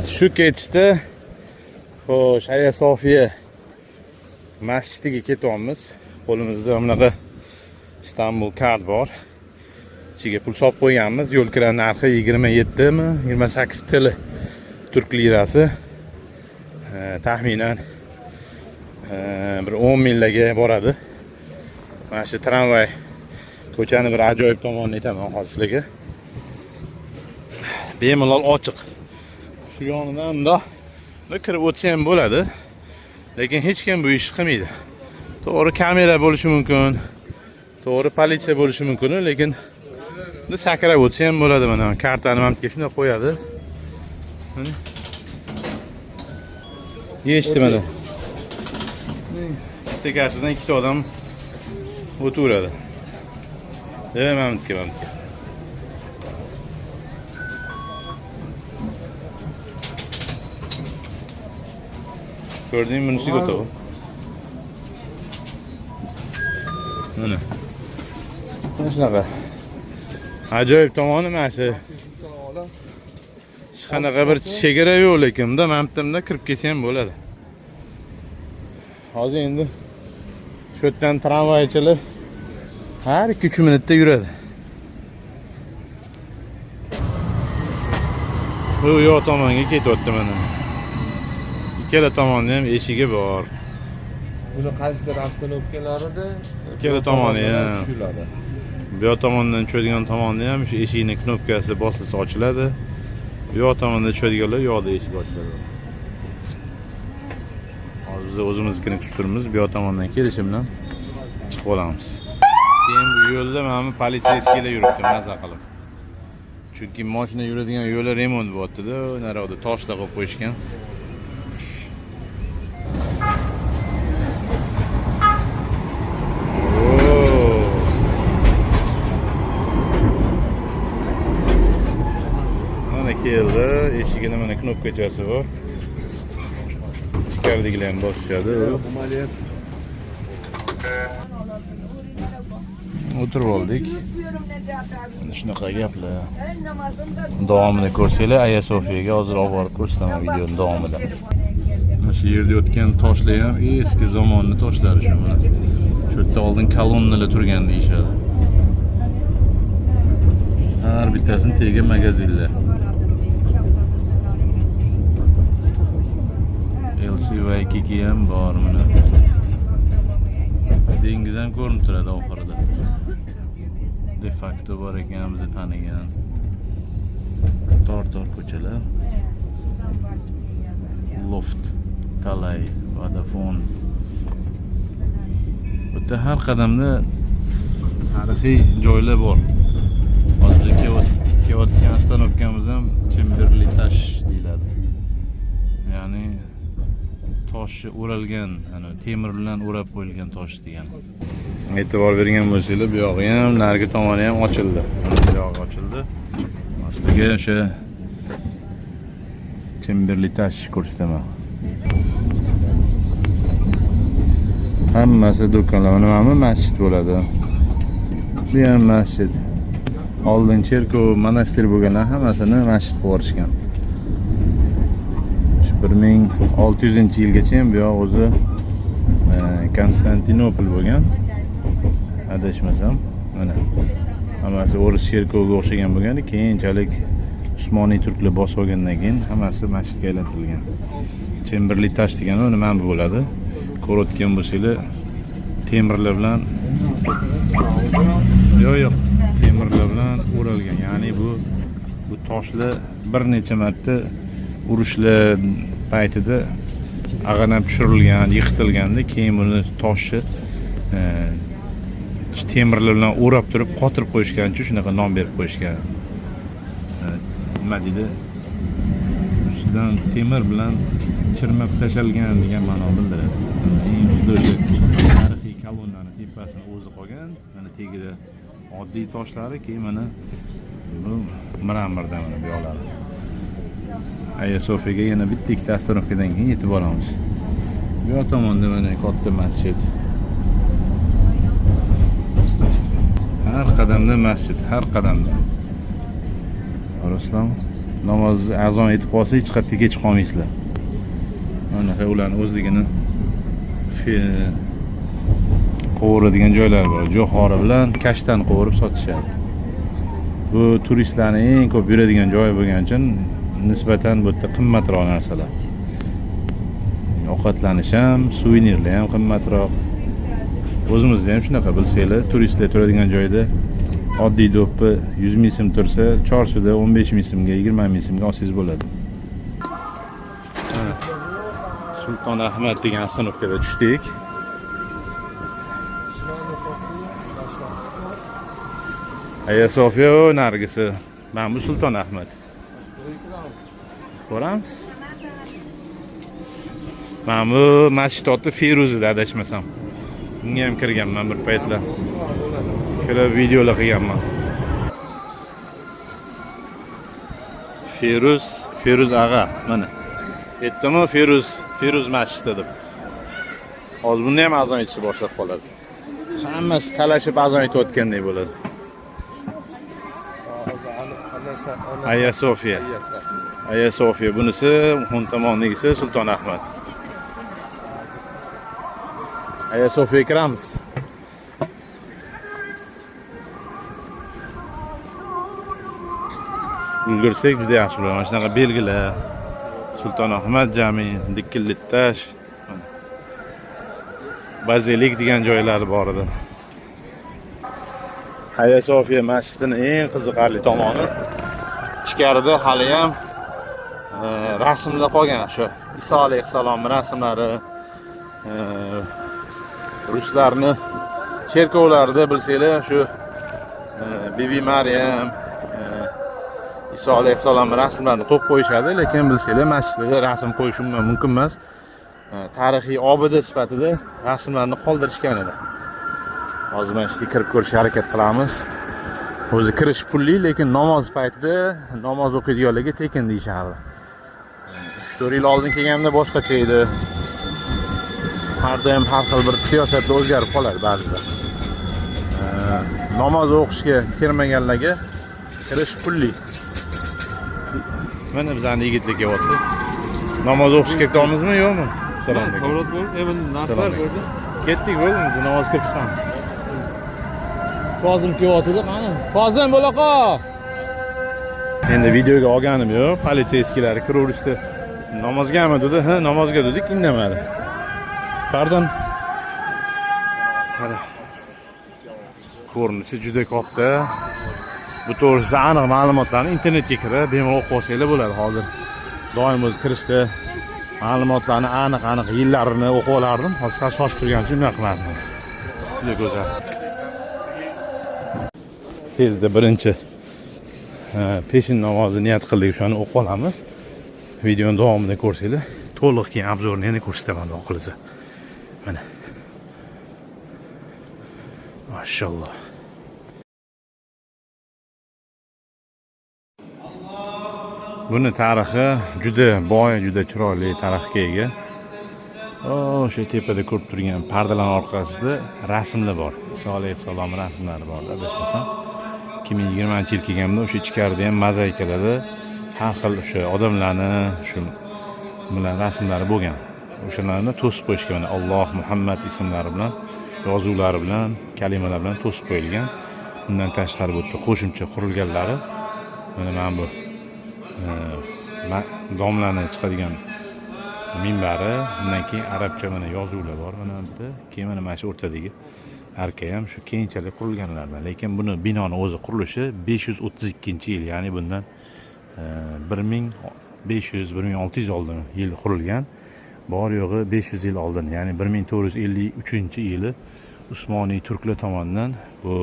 Shu ketishda xo'sh, Hagia Sofiya masjidiga ketyapmiz. Qo'limizda bunaqa Istanbul kart bor. Ichiga pul solib qo'yganmiz. Yo'l kira narxi 27 mi, 28 TL turk lirasi. Taxminan bir 10 millarga boradi. Mana shu tramvay ko'chani bir ajoyib tomonini aytaman hozir sizlarga. Bemalol ochiq. Shu yonidan bundoq kirib o'tsa ham bo'ladi. Lekin hech kim bu ishni qilmaydi. To'g'ri kamera bo'lishi mumkin. To'g'ri politsiya bo'lishi mumkin, lekin buni sakrab o'tsa ham bo'ladi. Mana kartani mamtga shunday qo'yadi. Yechdi mana. Bitta kartadan ikkita odam o'tiradi. Mamtga. Gördüğün bunisi gotovo. Mana. Shunaqa. Ajoyib tomoni mana shu. Hech qanaqa bir chegara yo'q, lekin bunda mamtimda kirib kelsa ham bo'ladi. Hozir endi shu yerdan tramvaychilar har 2-3 minutda yuradi. Bu yo'q tomonga ketyapti mana. Ikkala tomonda ham eshigi bor. Buni qaysidir ostanovkalarida ikkala tomoni ham. Bu yoq tomondan tushadigan tomonda ham shu eshikning knopkasi bosilsa ochiladi. Bu yoq tomonda tushadiganlar yoqda eshik ochiladi. Hozir biz o'zimiznikini kutib turibmiz. Bu yoq tomondan kelishi bilan chiqib olamiz. Keyin bu yo'lda mana politsiyskilar yuribdi maza qilib. Chunki mashina yuradigan yo'li remont bo'lyapti-da, naryoqda toshlar qo'yib qo'yishgan. Keldi, eshigini mana knopkachasi bor. Ichkaridagilar ham bosishadi. O'tirib oldik. Mana shunaqa gaplar. Davomini ko'rsanglar, Hagia Sofiyaga hozir olib borib ko'rsataman videoning davomida. Mana shu yerda yotgan toshlar ham eski zamonning toshlari shu mana. Shu yerda oldin kolonnalar turgan deyishadi. Har bittasini tega magazinlar. LCY2 ham bor mana. Dengiz ham ko'rinib turadi oxirida. De facto bor ekan bizni tanigan. Tor ko'chalar. Loft, Talay, Vodafone. Bitta har qadamda tarixiy joylar bor. Hozir kelayotgan ostanovkamiz ham Chemberli tash deyiladi. Ya'ni toshi o'ralgan, ana temir bilan o'rab qo'yilgan tosh degan. E'tibor bergan bo'lsanglar, bu yog'i ham, narigi tomoni ham ochildi. Bu yog'i ochildi. Aslida o'sha Chemberli tash ko'rsataman. Hammasi do'konlar, mana masjid bo'ladi. Bu ham masjid. Oldin cherkov, monastir bo'lganlar hammasini masjid qilib yuborishgan. 1600-yilgacha ham bu yoq o'zi Konstantinopol bo'lgan. Adashmasam, mana. Hammasi o'ris cherkoviga o'xshagan bo'lgan, keyinchalik Usmoniy turklar bosib olgandan keyin hammasi masjidga aylantirilgan. Chemberli tash degani nima bo'ladi? Ko'rayotgan bo'lsanglar, temirlar bilan yo'q, temirlar bilan o'ralgan. Ya'ni bu toshlar bir necha marta urushlar paytida ag'anab tushirilgan, yiqitilganda, keyin buni toshni temirlar bilan o'rab turib qotirib qo'yishgan uchun shunaqa nom berib qo'yishgan. Nima deydi? Ustidan temir bilan chirmab tashalgan degan ma'no bildiradi. Eng tarixiy kolonnaning tepasini o'zi qolgan, mana tagida oddiy toshlari, keyin mana bu mramordan mana bu yoqlari. Hagia Sofiyaga yana bitta ikkita ostanovkadan keyin yetib boramiz. Bu yoq tomonda mana katta masjid. Har qadamda masjid, har qadamda. Ruslan namoz azon etib qolsa hech qayerga kech qolmaysizlar. Mana ularning o'zligini qovuradigan joylari bor. Jo'xori bilan kashtan qovurib sotishadi. Bu turistlarning eng ko'p yuradigan joyi bo'lgani uchun nisbatan bu yerda qimmatroq narsalar. Ovqatlanish ham, suvenirlar ham qimmatroq. O'zimizda ham shunaqa bilsanglar, turistlar turadigan joyda oddiy do'ppi 100 ming so'm tursa, Chorsuda 15 ming so'mga, 20 ming so'mga olsangiz bo'ladi. Sulton Ahmad degan ostanovkada tushdik. Aya Sofiya nargisi. Mana bu Sulton Ahmad. Ko'ramiz. Mana bu masjid oti Feruzida adashmasam. Bunga ham kirganman bir paytlar. Kirib videolar qilganman. Feruz ag'a mana. Aytdimi Feruz masjidi deb. Hozir bunda ham azon aytishni boshlab qoladi. Hammasi talashib azon aytayotgandek bo'ladi. Aya Sofiya. Aya Sofiya bunisi o'ng tomonnigisi Sulton Ahmad. Aya Sofiya kiramiz. Ulgursak juda yaxshi bo'ladi. Mana shunaqa belgilar. Sulton Ahmad jami, Dikkillittash, Bazilik degan joylari bor edi. Aya Sofiya masjidining eng qiziqarli tomoni ichkarida hali ham rasmlar qolgan. Shu Iso alayhissalom rasmlari, ruslarni cherkovlarida bilsanglar shu Bibi Maryam, Iso alayhissalom rasmlarini qo'yib qo'yishadi, lekin bilsanglar masjidda rasm qo'yish mumkin emas. Tarixiy obida sifatida rasmlarni qoldirishgan edi. Hozir mana shu kirib ko'rishga harakat qilamiz. O'zi kirish pulli, lekin namoz paytida namoz o'qiydiganlarga tekin deyishardi. 3-4 yil oldin kelganda boshqacha edi. Har doim har xil bir siyosatlar o'zgarib qoladi ba'zida. Namoz o'qishga kirmaganlarga kirish pulli. Mana bizning yigitlar kelyapti. Namoz o'qishga ketdingizmi, yo'qmi? Salom. Tavrat bo'lib, endi narsalar ko'rdim. Ketdik bo'ldi, namoz o'qib chiqamiz. Kozim kelyapti, qani? Kozim bo'la qol. Endi videoga olganim yo'q, politsiyskilar kiraverishdi. Namozgami dedi? Ha, namozga dedik, indamadi. Pardon. Mana. Ko'rinishi juda katta. Bu to'g'risida aniq ma'lumotlarni internetga kirib, bemalol o'qib olsanglar bo'ladi hozir. Doim o'z kirishda ma'lumotlarni aniq yillarini o'qib olardim. Hozir shoshib turgan uchun nima qilmadim. Juda go'zal. Tezda birinchi peshin namozini niyat qildik, shuni o'qib olamiz. Videoning davomida ko'rsanglar, to'liq keyin obzorni yana ko'rsataman, xudo qilsa. Mana. Mashalloh. Buni tarixi juda boy, juda chiroyli tarixga ega. O'sha tepada ko'rib turgan pardalar orqasida rasmlar bor. Iso alayhissalom rasmlari bor, adashmasam. 2020-yil kelganimda o'sha ichkarida ham mozaikalarda har xil o'sha odamlarni shu bilan rasmlari bo'lgan. O'shalarni to'sib qo'yishgan. Alloh, Muhammad ismlari bilan, yozuvlari bilan, kalimalar bilan to'sib qo'yilgan. Bundan tashqari bu yerda qo'shimcha qurilganlari mana bu domlani chiqadigan minbari, undan keyin arabcha mana yozuvlar bor mana bu yerda. Keyin mana shu o'rtadagi arka ham shu keyinchalik qurilganlardan. Lekin buni binoni o'zi qurilishi 532-yil, ya'ni bundan 1500-1600 oldin yil qurilgan. Bor yo'g'i 500 yil oldin, ya'ni 1453-yili Usmoniy turklar tomonidan bu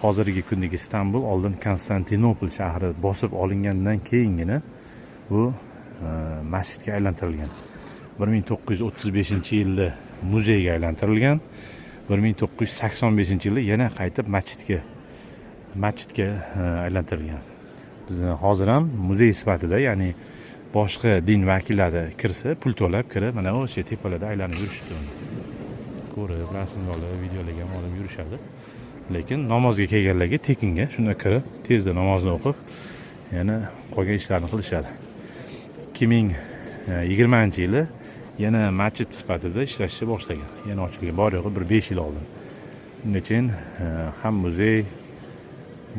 hozirgi kundagi Istanbul, oldin Konstantinopol shahri bosib olingandan keyingina bu masjidga aylantirilgan. 1935-yilda muzeyga aylantirilgan. 1985-yilda yana qaytib masjidga aylantirilgan. Biz hozir ham muzey sifatida, ya'ni boshqa din vakillari kirsa, pul to'lab kirib, mana o'sha tepalarda aylanib yurishdi. Ko'rib, rasm olib, videolarga olib yurishadi. Lekin namozga kelganlarga tekinga shunda kirib, tezda namozni o'qib, yana qolgan ishlarni qilishadi. 2020-yili yana masjid sifatida ishlashni boshlagan. Yana ochilgan, bor yo'g'i bir 5 yil oldin. Undan keyin ham muzey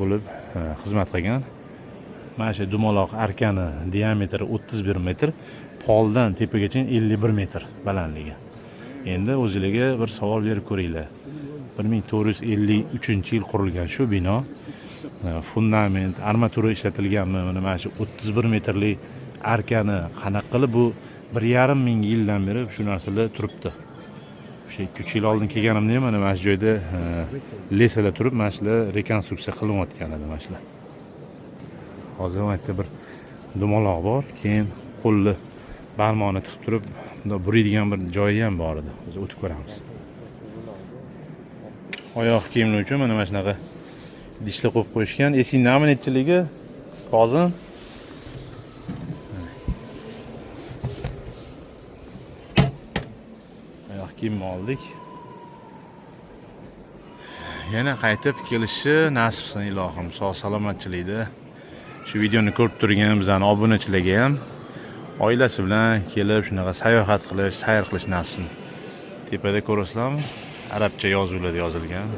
bo'lib xizmat qilgan. Mana shu dumaloq arkani diametri 31 metr, poldan tepagacha 51 metr balandligi. Endi o'zingizga bir savol berib ko'ringlar. 1453-yil qurilgan shu bino, fundament, armatura ishlatilganmi? Mana shu 31 metrli arkani qanaqa qilib bu 1,5 ming yildan beri shu narsalar turibdi. O'sha 2-3 yil oldin kelganimda ham mana shu joyda lesalar turib, mana shular rekonstruksiya qilinayotgan edi mana shular. Hozir bu yerda bir dumaloq bor, keyin qo'lni barmog'ini tiqib turib, bunda buriydigan bir joyi ham bor edi. Biz o'tib ko'ramiz. Oyoq kiyimlar uchun mana shunaqa idishlar qo'yib qo'yishgan. Esingizmi nechchiligi? Kozim. Oyoq kiyim oldik. Yana qaytib kelishi nasib qilsin ilohim. Sog' salomatchilikda. Shu videoni ko'rib turgan bizning obunachilarga ham oilasi bilan kelib shunaqa sayohat qilish, sayr qilish nasib qilsin. Tepada ko'rasizlarmi? Arabcha yozuvlar yozilgan.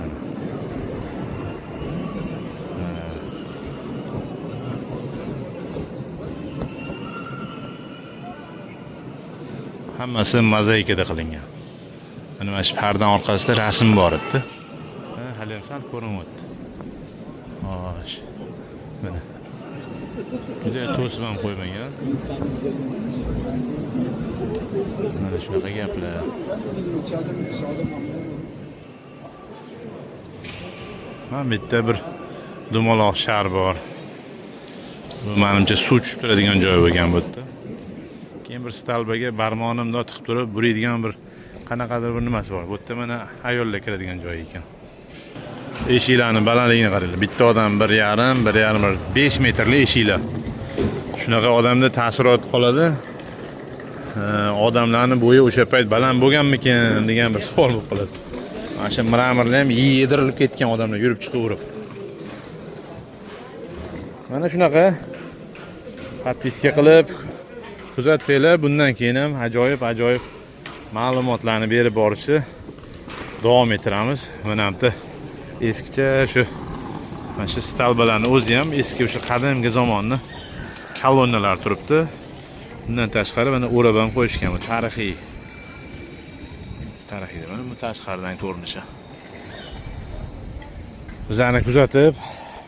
Hammasi mozaikada qilingan. Mana shu pardan orqasida rasm bor edi. Hali ham sal ko'rinyapti. Xo'sh. Mana juda to'sib ham qo'ymagan. Mana shunaqa gaplar. Mana bitta bir dumaloq shar bor. Bu menimcha suv tushib turadigan joy bo'lgan bu yerda. Keyin bir stalbaga barmoqni tiqib turib, buriydigan bir qanaqadir bir nimasi bor. Bu yerda mana ayollar kiradigan joy ekan. Eshiklarning balandligini qaranglar. Bitta odam 1,5 5 metrli eshiklar. Shunaqa odamda ta'sirot qoladi. Odamlarning bo'yi o'sha payt baland bo'lganmikin degan bir savol bo'lib qoladi. Mana shu miramirlar ham yedirilib ketgan odamlar yurib chiqaverib. Mana shunaqa podpiska qilib kuzatsanglar, bundan keyin ham ajoyib ma'lumotlarni berib borishni davom ettiramiz. Mana bu eskicha mana shu stalbalarning o'zi ham eski o'sha qadimgi zamonning kolonnalar turibdi. Bundan tashqari mana o'rab ham qo'yishgan, bu tarixiy. Mana bu tashqaridan ko'rinishi. Bizlarni kuzatib,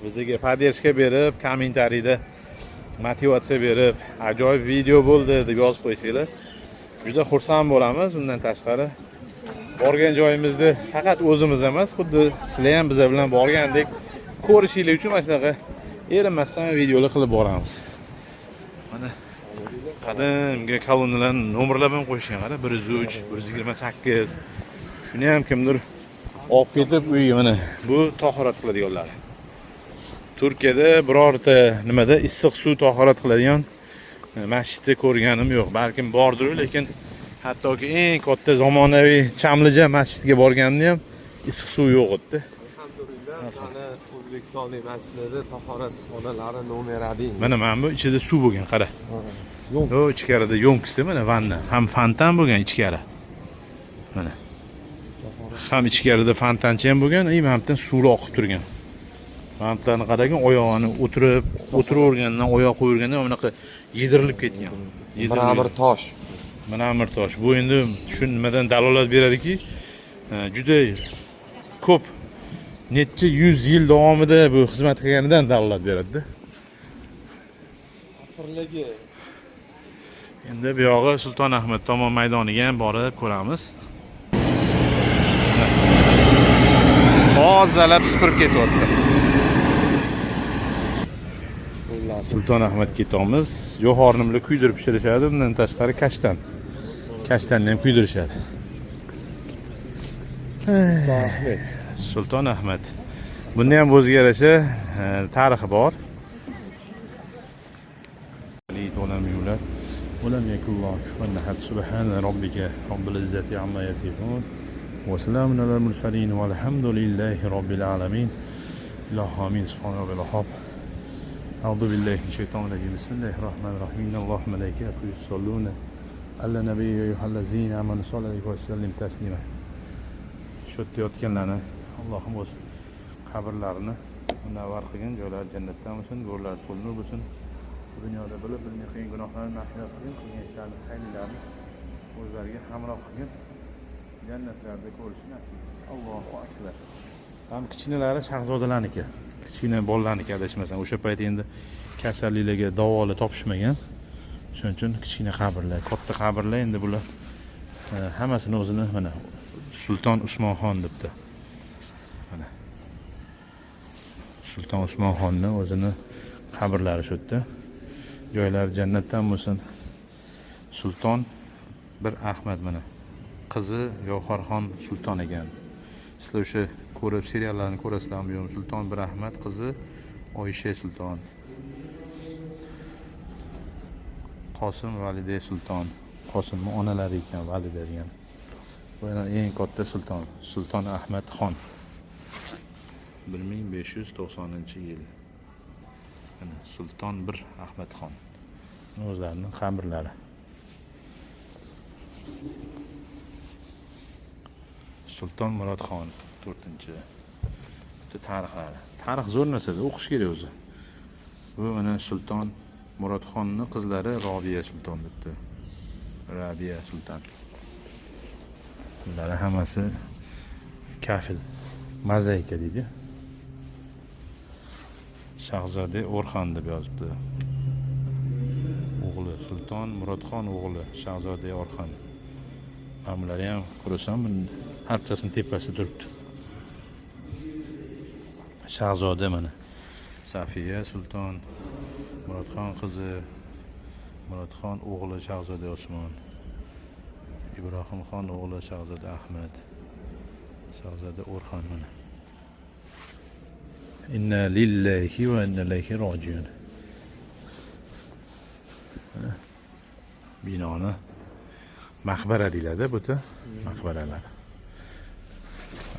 bizga poddershka berib, kommentariyda motivatsiya berib, ajoyib video bo'ldi deb yozib qo'ysanglar, juda xursand bo'lamiz. Undan tashqari borgan joyimizda faqat o'zimiz emas, xuddi sizlar ham biz bilan borgandek ko'rishinglar uchun mana shunaqa erinmasdan videolar qilib boramiz. Mana qadimgi kolonnalarning nomerlari ham qo'yishgan, qara 103, 128. Shuni ham kimdir olib ketib uyga mana bu tahorat qiladiganlar. Turkiyada birorta nimada issiq suv tahorat qiladigan masjidni ko'rganim yo'q. Balkim bordir, lekin hattoki eng katta zamonaviy Chamlija masjidiga borganimda ham issiq suv yo'q edi. Alhamdulillah, mana O'zbekistonning masjidlarida tahorat xonalari nomeradi. Mana bu ichida suv bo'lgan, qara. Yo'q, ichkarida yo'nkisda mana vanna, ham fontan bo'lgan ichkari. Mana. Ham ichkarida fontancha ham bo'lgan, hamdan suv oqib turgan. Vantlarni qaragin, oyog'ini o'tiravergandan oyoq qo'ygandan bunaqa yedirilib ketgan. Miramir tosh. Miramir tosh. Bu endi shu nimadan dalolat beradiki, juda ko'p necha 100 yil davomida bu xizmat qilganidan dalolat beradi. Asrligi. Endi bu yog'i Sulton Ahmad tomon maydoniga ham borib ko'ramiz. Hozirlab supurib ketyapti. Sulton Ahmad ketamiz. Jo'xorini bilan kuydirib pishirishadi, bundan tashqari kashtanni ham kuydirishadi. Sulton Ahmad. Bunda ham o'ziga yarasha tarixi bor. ولم يكن الله والنحل سبحان ربك رب العزة عما يصفون وسلام على المرسلين والحمد لله رب العالمين. إله آمين. سبحان رب الوهاب. أعوذ بالله من الشيطان الرجيم بسم الله الرحمن الرحيم إن الله وملائكته يصلون على النبي يا أيها الذين آمنوا صلوا عليه وسلم تسليما. Shu yerda yotganlarni Allohim o'z qabrlarini munavvar qilgin, joylari jannatdan bo'lsin, go'rlari to'la nur bo'lsin. Dunyoda bilib bilmay qilgan gunohlarni mag'firat qilgin, qilgan ishlarni xayrlarni o'zlariga hamroh qilgin. Jannatlarda ko'rishi nasib. Allohu akbar. Ham kichkinalari shahzodalarniki. Kichkina bolalarniki adashmasam, o'sha payt endi kasalliklarga davola topishmagan. Shuning uchun kichkina qabrlar, katta qabrlar endi bular hammasini o'zini mana Sulton Usmonxon debdi. Mana Sulton Usmonxonning o'zini qabrlari shu yerda. Joylari jannatdan bo'lsin. Sulton bir Ahmad mana qizi Gavharxon Sulton ekan. Sizlar o'sha ko'rib seriallarni ko'rasizlarmi yo'qmi? Sulton bir Ahmad qizi Oysha Sulton. Qosim Valide Sulton. Qosimning onalari ekan Valide degan. Bu yana eng katta sulton, Sulton Ahmad Xon. 1590-yil. Mana Sulton bir Ahmad Xon. O'zlarining qabrlari. Sulton Murodxon 4-chi. Bu tarixlari. Tarix zo'r narsa, o'qish kerak o'zi. Bu mana Sulton Murodxonning qizlari Robiya Sulton debdi. Robiya Sulton. Bunlar hammasi kafil. Mozaika deydi. Shahzoda O'rxon deb yozibdi. O'g'li Sulton Murodxon o'g'li Shahzoda O'rxon. Hamlari ham ko'rsam, har bittasini tepasida turibdi. Shahzoda mana Safiya Sulton, Murodxon qizi, Murodxon o'g'li Shahzoda Osmon, Ibrohimxon o'g'li Shahzoda Ahmad, Shahzoda O'rxon mana. Inna lillahi va inna ilayhi rojiun. Binoni maqbara deyiladi bu yerda, maqbaralar.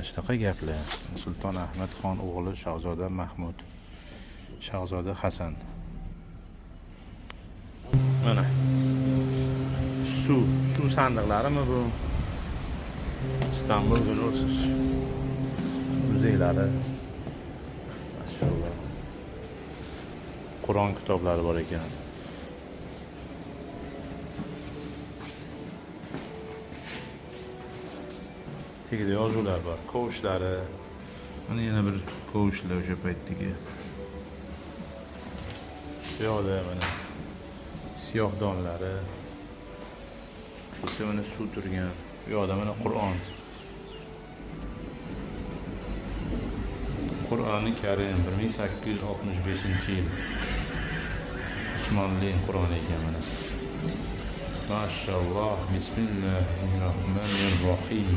Shunaqa gaplar. Sulton Ahmad Xon o'g'li Shahzoda Mahmud, Shahzoda Hasan. Mana suv sandiqlarimi bu? Istanbul muzeylari. Mashallah. Qur'on kitoblari bor ekan. Tegida yozuvlar bor, kovushlari. Mana yana bir kovushlar o'sha paytdagi. Bu yoqda mana siyoh donlari. Bu mana suv turgan. Bu yoqda mana Qur'on. Qur'oni Karim 1865-yil. Usmonli Qur'on ekan mana. Maşallah, Bismillahirrahmanirrahim.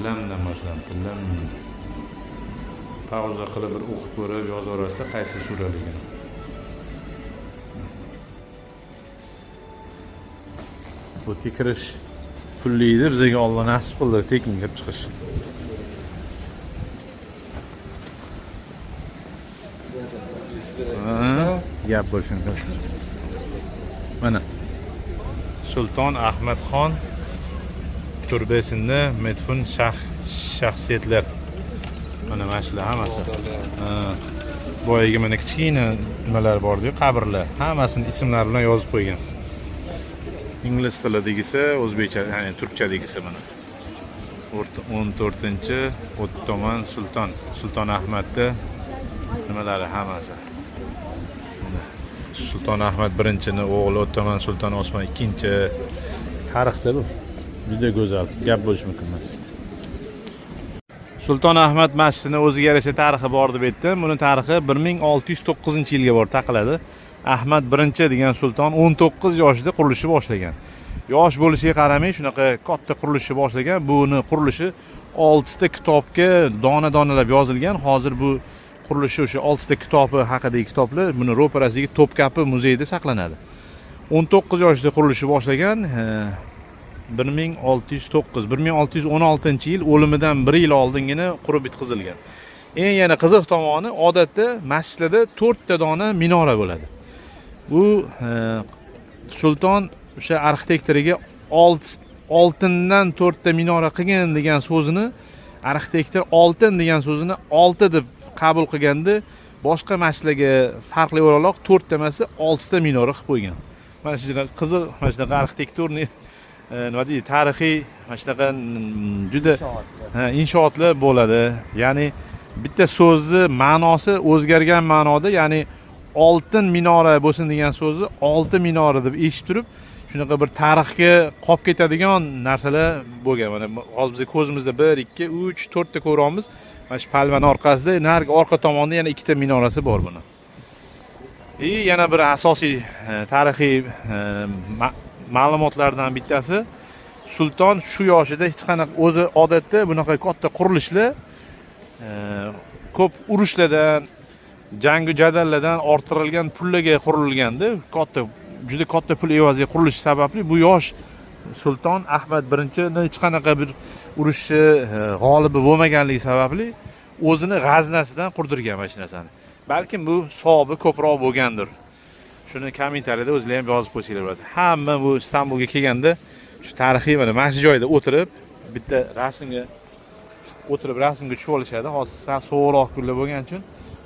Lamdan boshlanibdi. Lam. Pauza qilib bir o'qib ko'rib yozaverasizlar qaysi suraligini. Bu tekirish pullidir, bizga Alloh nasib qildi tekin kirib chiqish. Gap bo'lsin. Mana Sulton Ahmad Xon turbasida metfun shaxsiyatlar. Mana mashlar hammasi. Boyaga mana kichkina nimalar bor-ku, qabrlar. Hammasini ismlari bilan yozib qo'ygan. Ingliz tilidagisi, o'zbekcha, ya'ni turkchadagisi mana. 14-chi Ottoman Sulton Ahmadda nimalari hammasi. Sulton Ahmad 1-ni o'g'li Ottoman Sulton Osmon 2-chi. Tarixda bu. Juda go'zal, gap bo'lish mumkin emas. Sulton Ahmad masjidining o'ziga yarasha tarixi bor deb aytdim. Buni tarixi 1609-yilga borib taqaladi. Ahmad 1 degan sulton 19 yoshida qurilishni boshlagan. Yosh bo'lishiga qaramay, shunaqa katta qurilishni boshlagan. Buni qurilishi 6 ta kitobga dona-donalab yozilgan. Hozir bu qurilishi o'sha 6 ta kitobi haqidagi kitoblar buni Ro'parasidagi Topkapi muzeyida saqlanadi. 19 yoshida qurilishni boshlagan. 1616-yil o'limidan 1 yil oldingina qurib bitqizilgan. Eng yana qiziq tomoni, odatda masjidlarda 4 ta dona minora bo'ladi. Bu sulton o'sha arxitektoriga oltindan 4 ta minora qilgan degan so'zini, arxitektor oltin degan so'zini 6 deb qabul qilganda, boshqa masjidlarga farqli o'laroq 4 ta emas, 6 ta minora qilib qo'ygan. Mana shunaqa qiziq, mana shunaqa arxitekturniy nima deydi, tarixiy mana shunaqa juda inshootlar bo'ladi. Ya'ni bitta so'zni ma'nosi o'zgargan ma'noda, ya'ni oltin minora bo'lsin degan so'zni 6 minora deb eshitib turib, shunaqa bir tarixga qolib ketadigan narsalar bo'lgan. Mana hozir biz ko'zimizda 1, 2, 3, 4 ta ko'ramiz. Mana shu palvani orqasida narigi orqa tomonda yana 2 ta minorasi bor buni. Yana bir asosiy tarixiy ma'lumotlardan bittasi, sulton shu yoshida hech qanaqa o'zi odatda bunaqa katta qurilishlar ko'p urushlardan, jangu jadallardan orttirilgan pullarga qurilganda, juda katta pul evaziga qurilishi sababli bu yosh sulton Ahmad I hech qanaqa bir urushni g'olibi bo'lmaganligi sababli o'zini g'aznasidan qurdirgan mana shu narsani. Balkim bu savobi ko'proq bo'lgandir. Shuni kommentariyada o'zinglar ham yozib qo'ysanglar bo'ladi. Hamma bu Istanbulga kelganda shu tarixiy mana shu joyda o'tirib, bitta rasmga tushib olishadi. Hozir sal sovuqroq kunlar bo'lgani uchun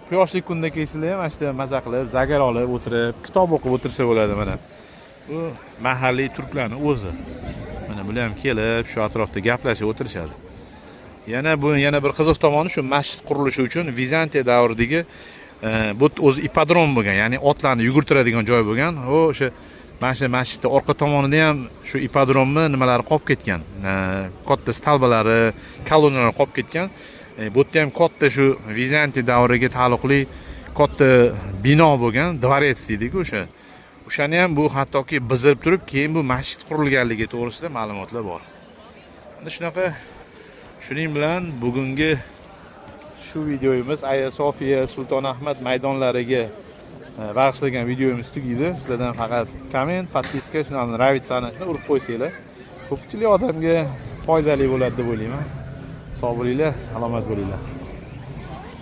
quyoshli kunda kelsizlar ham mana shu maza qilib, zagar olib o'tirib, kitob o'qib o'tirsa bo'ladi mana. Bu mahalliy turklarning o'zi. Mana bular ham kelib, shu atrofda gaplashib o'tirishadi. Yana bir qiziq tomoni, shu masjid qurilishi uchun Vizantiya davridagi bu o'zi ipodrom bo'lgan, ya'ni otlarni yugurtiradigan joy bo'lgan. O'sha mana shu masjidning orqa tomonida ham shu ipodromni nimalari qolib ketgan. Katta stalbalari, kolonnalar qolib ketgan. Bu yerda ham katta shu Vizantiya davriga taalluqli katta bino bo'lgan, dvorets deydi-ku o'sha. O'shani ham bu hattoki buzilib turib, keyin bu masjid qurilganligi to'g'risida ma'lumotlar bor. Mana shunaqa. Shuning bilan bugungi shu videomiz Aya Sofiya Sulton Ahmad maydonlariga bag'ishlangan videomiz tugaydi. Sizlardan faqat komment, podpiska, shundan ravitsani urib qo'ysanglar, ko'pchilik odamga foydali bo'ladi deb o'ylayman. Sog' bo'linglar, salomat bo'linglar.